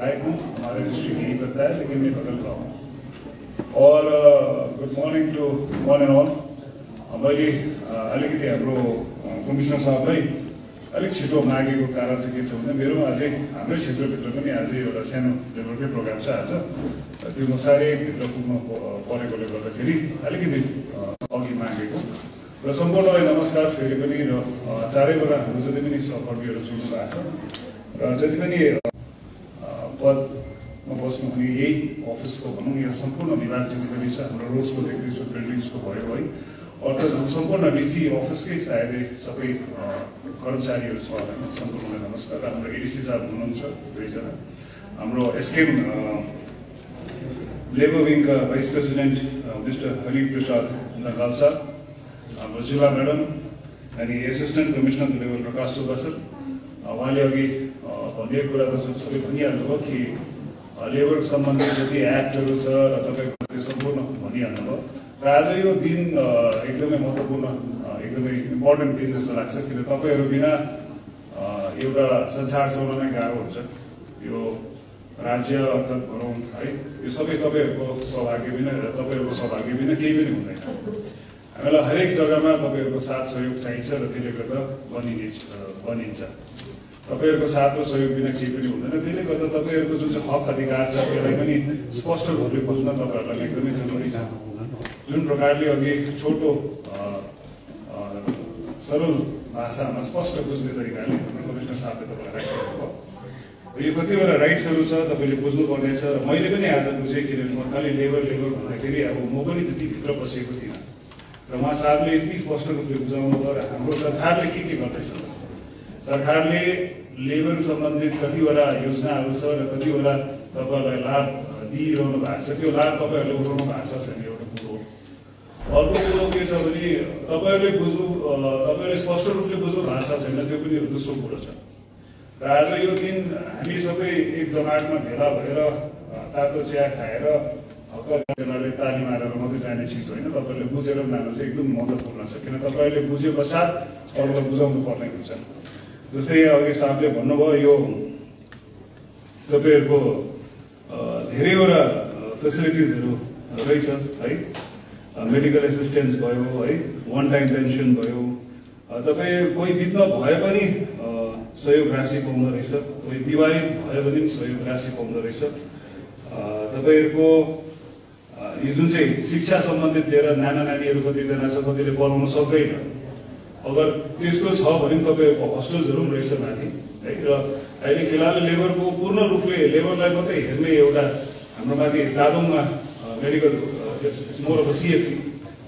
हमारे डिस्ट्रिक्ट यही करता है, लेकिन मैं बदल रहा हूँ। और good morning to one and all. मैले अलिकति हाम्रो कमिसनर साहबलाई अलिक छिटो मागेको कारण चाहिँ के छ भने मेरो अझै हाम्रै क्षेत्रभित्र पनि अझै एउटा सानो लेभलकै प्रोग्राम छ आज। त्यो म साह्रै भित्र पुग्नु परेकोले गर्दाखेरि अलिकति अघि मागेको र सम्पूर्णलाई नमस्कार फेरि पनि। र चारैबाट हाम्रो जति पनि सहकर्मीहरू जोड्नु भएको छ र जति पनि पदमा बस्नुहुने यही अफिसको भनौँ यहाँ सम्पूर्ण विभाग जति पनि छ हाम्रो रोड्सको देखि बिल्डिङ्सको भयो है, अर्थात् सम्पूर्ण डिसी अफिसकै सायदै सबै कर्मचारीहरू छ होला, सम्पूर्णलाई नमस्कार। हाम्रो एडिसी साहब हुनुहुन्छ दुईजना, हाम्रो एसकेएम लेबर विङका vice president mister Hariprasad Nagal साहब, हाम्रो जिल्ला म्याडम अनि assistant commissioner labour Prakash Subba sir. उहाँले अघि भनिएको कुरा त सबै भनिहाल्नुभयो कि लेबर सम्बन्धित जति एक्टहरू छ र तपाईँको त्यो सम्पूर्ण भनिहाल्नुभयो। र आज यो दिन एकदमै महत्त्वपूर्ण, एकदमै इम्पोर्टेन्ट दिन जस्तो लाग्छ, किन तपाईँहरू बिना एउटा संसार चलाउन गाह्रो हुन्छ। यो राज्य अर्थात् भनौँ है, यो सबै तपाईँहरूको सौभाग्य बिना, तपाईँहरूको सौभाग्य बिना केही पनि हुँदैन। हामीलाई हरेक जग्गामा तपाईँहरूको साथ सहयोग चाहिन्छ र त्यसले गर्दा बनिन्छ। तपाईँहरूको साथ र सहयोग बिना केही पनि हुँदैन। त्यसले गर्दा तपाईँहरूको जुन चाहिँ हक अधिकार छ त्यसलाई पनि स्पष्ट रूपले बुझ्न तपाईँहरूलाई एकदमै जरुरी छ। जुन प्रकारले अघि छोटो सरल भाषामा स्पष्ट बुझ्ने तरिकाले कमिसनर साहबले तपाईँलाई राखिदिनुभयो। यो कतिवटा राइट्सहरू छ तपाईँले बुझ्नुपर्नेछ र मैले पनि आज बुझेँ, किनभने म खालि लेबर भन्दाखेरि अब म पनि त्यति भित्र बसेको थिइनँ र उहाँ साहबले यति स्पष्ट रूपले बुझाउनु भयो। र हाम्रो सरकारले के गर्दैछ, सरकारले लेबर सम्बन्धित कतिवटा योजनाहरू छ र कतिवटा तपाईँहरूलाई लाभ दिइरहनु भएको छ, त्यो लाभ तपाईँहरूले उठाउनु भएको छ छैन, एउटा कुरो। अर्को कुरो के छ भने तपाईँहरूले स्पष्ट रूपले बुझ्नु भएको छ छैन, त्यो पनि दोस्रो कुरो छ। र आज यो दिन हामी सबै एक जमातमा भेला भएर तातो चिया खाएर हकले ताली मारेर मात्रै जाने चिज होइन, तपाईँहरूले बुझेर जानु चाहिँ एकदम महत्त्वपूर्ण छ। किन तपाईँहरूले बुझे पश्चात अरूलाई बुझाउनु पर्ने हुन्छ। जस्तै अघि साहबले भन्नुभयो, यो तपाईँहरूको धेरैवटा फेसिलिटिजहरू रहेछ है, मेडिकल एसिस्टेन्स भयो है, वान टाइम पेन्सन भयो, तपाईँ कोही बित्न भए पनि सहयोग राशि पाउँदो रहेछ, कोही बिमारी भयो भने पनि सहयोग राशि पाउँदो रहेछ। तपाईँहरूको यो जुन चाहिँ शिक्षा सम्बन्धित लिएर नाना नानीहरू कतिजना छ, कतिले पढाउन सक्दैन, अगर त्यस्तो छ भने तपाईँहरूको होस्टेल्सहरू पनि रहेछ माथि है। र अहिले फिलहाल लेबरको पूर्ण रूपले लेबरलाई मात्रै हेर्ने एउटा हाम्रो माथि दादोङमा मेडिकल मोर अफ सिएचसी,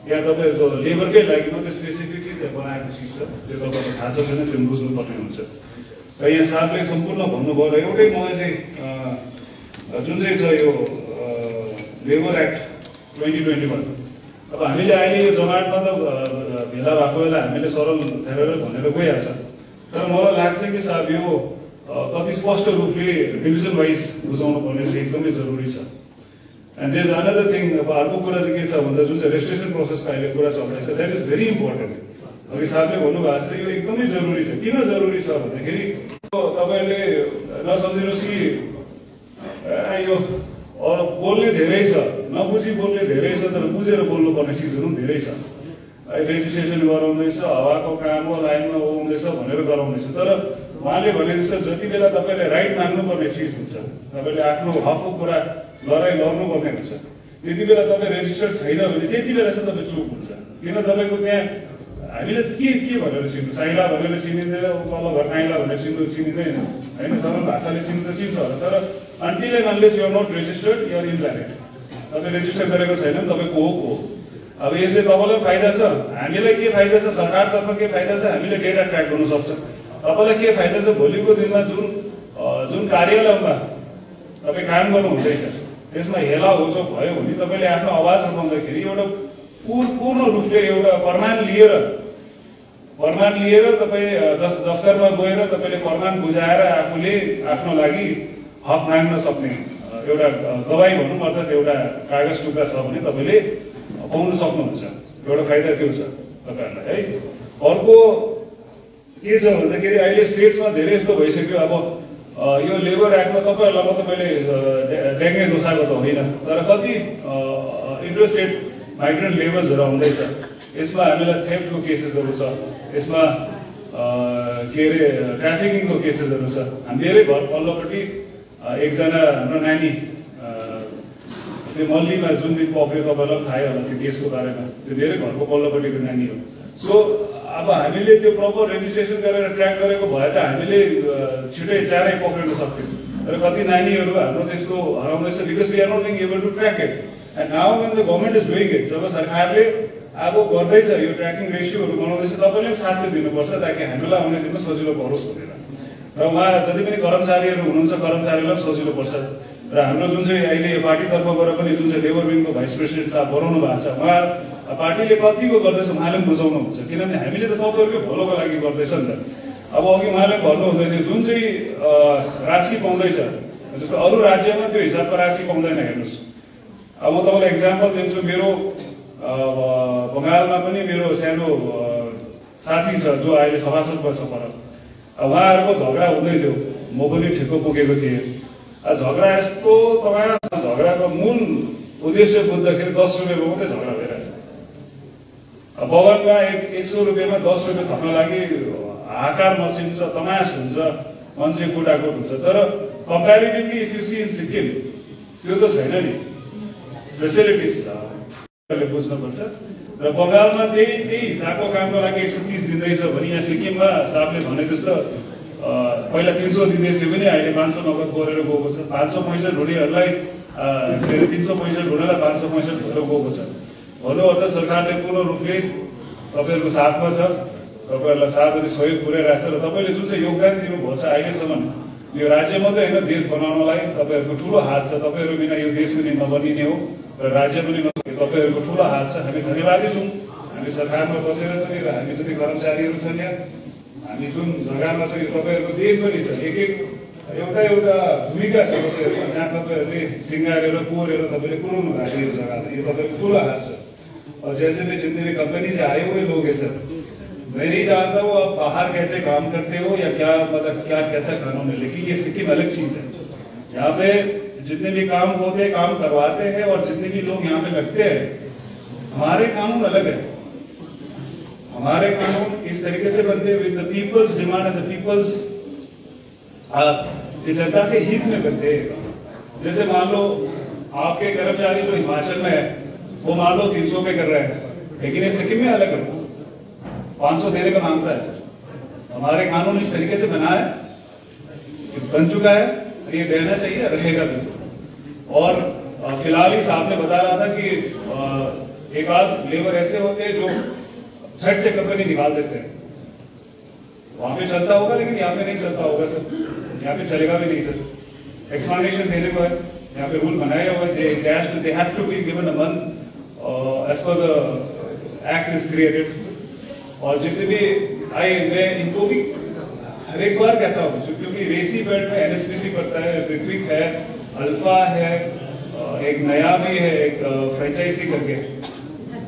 त्यहाँ तपाईँहरूको लेबरकै लागि मात्रै स्पेसिफिकली त्यहाँ बनाएको चिज छ, त्यो तपाईँलाई थाहा छ छैन, त्यो बुझ्नुपर्ने हुन्छ। र यहाँ साहबले सम्पूर्ण भन्नुभयो। र एउटै म चाहिँ जुन चाहिँ छ यो लेबर एक्ट 2021, अब हामीले अहिले यो जमातमा त भेला भएको बेला हामीले सरल हेरेर भनेर गइहाल्छ, तर मलाई लाग्छ कि साहब यो कति स्पष्ट रूपले डिभिजन वाइज बुझाउनु पर्ने चाहिँ एकदमै जरुरी छ। And there is another thing, अब अर्को कुरा चाहिँ के छ भन्दा जुन चाहिँ रेजिस्ट्रेसन प्रोसेसको अहिले कुरा चल्दैछ, द्याट इज भेरी इम्पोर्टेन्ट। अघि साहबले भन्नुभएको छ यो एकदमै जरुरी छ। किन जरुरी छ भन्दाखेरि तपाईँहरूले नसम्झिनुहोस् कि यो अरू बोल्ने धेरै छ, नबुझी बोल्ने धेरै छ, तर बुझेर बोल्नुपर्ने चिजहरू पनि धेरै छ। रेजिस्ट्रेसन गराउँदैछ, हावाको काम हो, लाइनमा हुँदैछ भनेर गराउँदैछ, तर उहाँले भने जस्तो जति बेला तपाईँले राइट माग्नुपर्ने चिज हुन्छ, तपाईँले आफ्नो हकको कुरा लडाइँ लड्नुपर्ने हुन्छ, त्यति बेला तपाईँ रेजिस्टर्ड छैन भने त्यति बेला चाहिँ तपाईँ चुप हुन्छ। किन तपाईँको त्यहाँ हामीले के भनेर चिन्नु, साइला भनेर चिनिँदैन, तल घर काइला भनेर चिनिँदैन होइन, सरल भाषाले चिन्नु त चिन्छ होला, तर until and unless you are not registered you are invalid. तपाईँ रेजिस्टर गरेको छैन भने तपाईँ को हो। अब यसले तपाईँलाई फाइदा छ, हामीलाई के फाइदा छ, सरकारतर्फ के फाइदा छ, हामीले डेटा ट्र्याक गर्नु सक्छ। तपाईँलाई के फाइदा छ, भोलिको दिनमा जुन कार्यालयमा तपाईँ काम गर्नु हुँदैछ त्यसमा हेला होचो भयो भने तपाईँले आफ्नो आवाज उठाउँदाखेरि एउटा पूर्ण रूपले एउटा प्रमाण लिएर तपाईँ दफ्तरमा गएर तपाईँले प्रमाण बुझाएर आफूले आफ्नो लागि हक माग्न सक्ने एउटा गवाई भनौँ, अर्थात् एउटा कागज टुक्रा छ भने तपाईँले पाउन सक्नुहुन्छ। एउटा फाइदा त्यो छ तपाईँहरूलाई है। अर्को के छ भन्दाखेरि अहिले स्टेट्समा धेरै यस्तो भइसक्यो, अब यो लेबर एक्टमा तपाईँहरूलाई मात्र मैले ड्याङ्गे दोसाएको त होइन, तर कति इन्ट्रेस्टेड माइग्रेन्ट लेबर्सहरू आउँदैछ, यसमा हामीलाई थेफ्टको केसेसहरू छ, यसमा के अरे ट्राफिकिङको केसेसहरू छ। हामी धेरै घर पल्लोपट्टि एकजना हाम्रो नानी त्यो मल्लीमा जुन दिन पक्रियो, तपाईँलाई पनि थाहै होला त्यो केसको बारेमा, त्यो धेरै घरको पल्लोपट्टिको नानी हो। सो अब हामीले त्यो प्रपर रेजिस्ट्रेसन गरेर ट्र्याक गरेको भए त हामीले छिटै चाँडै पक्रिन सक्थ्यौँ, तर कति नानीहरू हाम्रो त्यस्तो हराउँदैछ because we are not being able to track it. And now when the government is doing it, जब सरकारले अब गर्दैछ यो ट्र्याकिङ रेसियोहरू बनाउँदैछ, तपाईँले पनि साथ चाहिँ दिनुपर्छ ताकि हामीलाई आउने दिनमा सजिलो परोस् भनेर। र उहाँ जति पनि कर्मचारीहरू हुनुहुन्छ कर्मचारीलाई पनि सजिलो पर्छ। र हाम्रो जुन चाहिँ अहिले यो पार्टी तर्फबाट पनि जुन चाहिँ लेबर विङको भाइस प्रेसिडेन्ट साहब बनाउनु भएको छ, उहाँ पार्टीले कतिको गर्दैछ उहाँले पनि बुझाउनुहुन्छ, किनभने हामीले त तपाईँहरूकै भलोको लागि गर्दैछ नि त। अब अघि उहाँले भन्नु हुँदै थियो जुन चाहिँ राशि पाउँदैछ, जस्तो अरू राज्यमा त्यो हिसाबको राशि पाउँदैन। हेर्नुहोस्, अब म तपाईँलाई इक्जाम्पल दिन्छु, मेरो बङ्गालमा पनि मेरो सानो साथी छ जो अहिले सभासद छ पर, उहाँहरूको झगडा हुँदै थियो, म पनि ठिक्क पुगेको थिएँ। झगडा यस्तो तपाईँसँग झगडाको मूल उद्देश्य बुझ्दाखेरि 10 रुपियाँको मात्रै झगडा भइरहेछ। बगानमा 100 रुपियाँमा 10 रुपियाँ थप्न लागि हाकार मचिन्छ, तमास हुन्छ, मान्छे कुटाकुट हुन्छ। तर comparatively if you see in Sikkim त्यो त छैन नि, फेसिलिटिज छ, बुझ्नुपर्छ। र बङ्गालमा त्यही हिसाबको कामको लागि 130 दिँदैछ भने यहाँ सिक्किममा साहबले भने जस्तो पहिला 300 दिँदै थियो भने अहिले 500 नगद गरेर गएको छ। 565 ढुँडीहरूलाई 365 ढुँडालाई 565 भएर गएको छ। भन्नु अर्थ सरकारले पूर्ण रूपले तपाईँहरूको साथमा छ, तपाईँहरूलाई साथ अनि सहयोग पुर्याइरहेको छ। र तपाईँले जुन चाहिँ योगदान दिनुभएको छ अहिलेसम्म, यो राज्य मात्रै होइन देश बनाउनलाई तपाईँहरूको ठुलो हात छ। तपाईँहरू बिना यो देश पनि नबनिने हो र राज्य पनि तपाईँहरूको ठुलो हात छ। हामी धन्यवादी छौँ, हामी सरकारमा बसेर पनि र हामी जति कर्मचारीहरू छन् यहाँ, हामी जुन जग्गामा छ यो तपाईँहरूको देश पनि छ। एउटा भूमिका छ तपाईँहरूको, जहाँ तपाईँहरूले सिँगारेर कोरेर तपाईँले पुऱ्याउनु भएको यो जग्गालाई, यो तपाईँको ठुलो हात छ। और जैसे भी जितने कंपनी से आए हुए लोग हैं सर, मैं नहीं जानता हूँ आप बाहर कैसे काम करते हो या क्या, मतलब क्या कैसा कानून है, लेकिन ये सिक्किम अलग चीज है। यहाँ पे जितने भी काम होते हैं काम करवाते हैं, और जितने भी लोग यहाँ पे लगते हैं, हमारे कानून अलग है। हमारे कानून इस तरीके से बनते हैं with the people's demand and the people's, जनता के हित में बनते हैं। जैसे मान लो आपके कर्मचारी जो हिमाचल में है वो मान लो 300 पे कर रहे हैं, लेकिन ये सिक्किम में अलग है, 500 देने का मांगता है सर। हमारे कानून इस तरीके से बना है, बन चुका है, ये देना चाहिए, रहेगा भी। और फिलहाल ही साहब ने बता रहा था कि एक आध लेबर ऐसे होते हैं जो झट से कंपनी निकाल देते हैं, वहां पे चलता होगा लेकिन यहाँ पे नहीं चलता होगा सर, यहाँ पे चलेगा भी नहीं सर। एक्सप्लेनेशन देने को है, यहाँ पे रूल बनाए हुए हैं, they have to be given a month as per the act is created। और जितने भी मैं इनको भी हर एक बार कहता हूँ, क्योंकि रेसी बेल्ट में एनएसपीसी पड़ता है, ऋत्विक है, अल्फा है, एक नया भी है, एक फ्रेंचाइजी करके,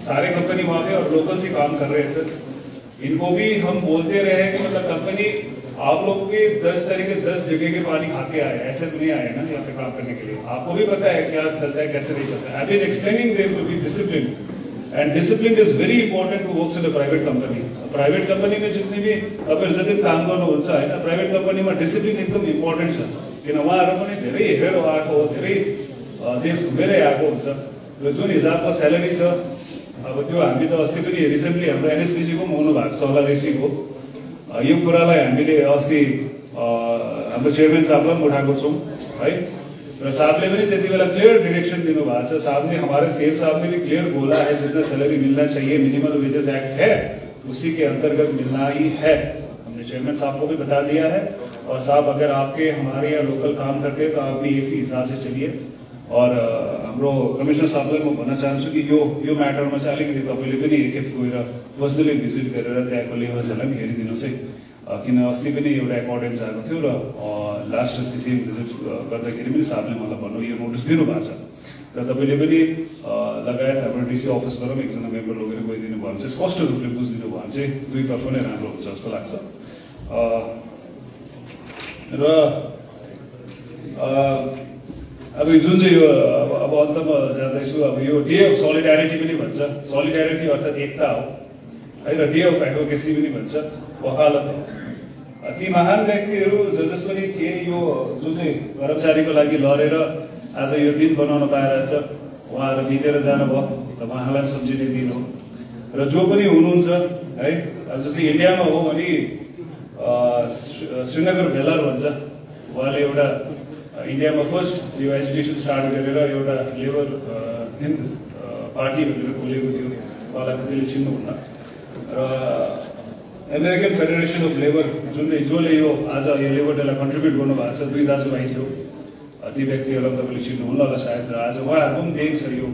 सारे कंपनी वहां पे और लोकल से काम कर रहे हैं सर। इनको भी हम बोलते रहे कि मतलब कंपनी आप लोग भी 10 तरीके 10 जगह के पानी खा के आए, ऐसे तो नहीं आए ना यहाँ पे काम करने के लिए। आपको भी पता है क्या चलता है कैसे नहीं चलता है। I been explaining them to be discipline, and discipline is very important to works in a private company. Private company में जितनी भी तपाईहरु जति काम गर्नुहुन्छ हैन, प्राइवेट कंपनीमा डिसिप्लिन एकदम इम्पोर्टेन्ट छ, किन उहाँहरु पनि धेरै हेरेर आएको हो, धेरै देश घुमेरै आएको हुन्छ। र जुन हिसाबको स्यालेरी छ, अब त्यो हामी त अस्ति पनि रिसेन्टली हाम्रो एनएसपीसी को आउनु भएको छ होला रेसीको, यो कुरालाई हामीले अस्ति हाम्रो चेयरमैन साहबलाई पनि उठाएको छौँ है। र साहबले पनि त्यति बेला क्लियर डायरेक्सन दिनुभएको छ। साहब ने हमारे सीएम साहब ने भी क्लियर बोला है, जितना सैलरी मिलना चाहिए मिनिमम वेजेस एक्ट है उसी के अंतर्गत मिलना ही है। हमने चेयरमैन साहब को भी बता दिया है। और साहब अगर आपके हमारे यहाँ लोकल काम करते हैं तो आप भी इसी हिसाब से चलिए। और हाम्रो कमिश्नर साहबलाई म भन्न चाहन्छु कि यो म्याटरमा चाहिँ अलिकति तपाईँले पनि एकखेप गएर पर्सनली भिजिट गरेर त्यहाँको लेबर्सहरूलाई पनि हेरिदिनुहोस् है, किन अस्ति पनि एउटा एकर्डेन्स आएको थियो र लास्ट सिसिएम भिजिट्स गर्दाखेरि पनि साहबले मलाई भन्नु यो नोटिस दिनुभएको छ र तपाईँले पनि लगायत हाम्रो डिसी अफिसबाट पनि एकजना मेम्बर लगेर गइदिनु भयो भने चाहिँ स्पष्ट रूपले बुझिदिनु भयो भने चाहिँ दुईतर्फ नै राम्रो हुन्छ जस्तो लाग्छ। र अब जुन चाहिँ यो अब अन्तमा जाँदैछु, अब यो डे अफ सोलिडारिटी पनि भन्छ। सोलिडारिटी अर्थात् एकता हो है, र डे अफ एडभोकेसी पनि भन्छ, वकालत हो। ती महान व्यक्तिहरू जस पनि थिए, यो जुन चाहिँ कर्मचारीको लागि लडेर आज यो दिन बनाउन पाइरहेछ, उहाँहरू बितेर जानुभयो, त उहाँलाई सम्झिने दिन हो। र जो पनि हुनुहुन्छ है, अब जस्तै इन्डियामा हो भने श्रीनगर भेलार भन्छ, उहाँले एउटा इन्डियामा फर्स्ट यो एजुकेसन स्टार्ट गरेर एउटा लेबर हिन्द पार्टी भनेर खोलेको थियो, उहाँलाई कतिले चिन्नुहुन्न। र अमेरिकन फेडरेसन अफ लेबर जसले यो आज यो लेबर डेलाई कन्ट्रिब्युट गर्नुभएको छ, दुई दाजुभाइ थियो, ती व्यक्तिहरूलाई तपाईँले चिन्नुहुन्न होला सायद। र आज उहाँहरूको पनि देन छ यो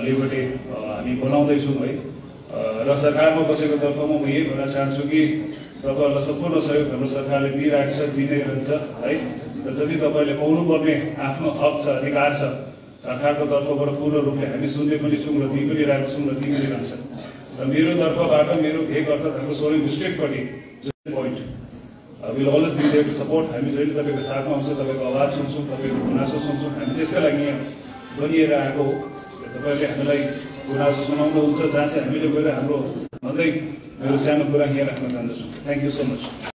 लेबर डे हामी बनाउँदैछौँ है। र सरकारमा बसेको तर्फमा म यही भन्न चाहन्छु कि तपाईँहरूलाई सम्पूर्ण सहयोग हाम्रो सरकारले दिइरहेको छ, दिँदै रहन्छ है। र जति तपाईँले पाउनुपर्ने आफ्नो हक छ, अधिकार छ, सरकारको तर्फबाट पूर्ण रूपले हामी सुन्दै पनि छौँ र दिइ पनि रहेको छौँ र दिइ पनि रहन्छ। र मेरो तर्फबाट मेरो भेग अर्थात् हाम्रो सोरेङ डिस्ट्रिक्टपट्टि point will always be there to support. हामी जहिले तपाईँको साथमा आउँछ, तपाईँको आवाज सुन्छौँ, तपाईँको गुनासो सुन्छौँ। हामी त्यसकै लागि यहाँ बनिएर आएको हो। तपाईँले हामीलाई गुनासो सुनाउनुहुन्छ, जहाँ चाहिँ हामीले गएर हाम्रो भन्दै मेरो सानो कुरा यहाँ राख्न चाहन्छौँ। Thank you so much.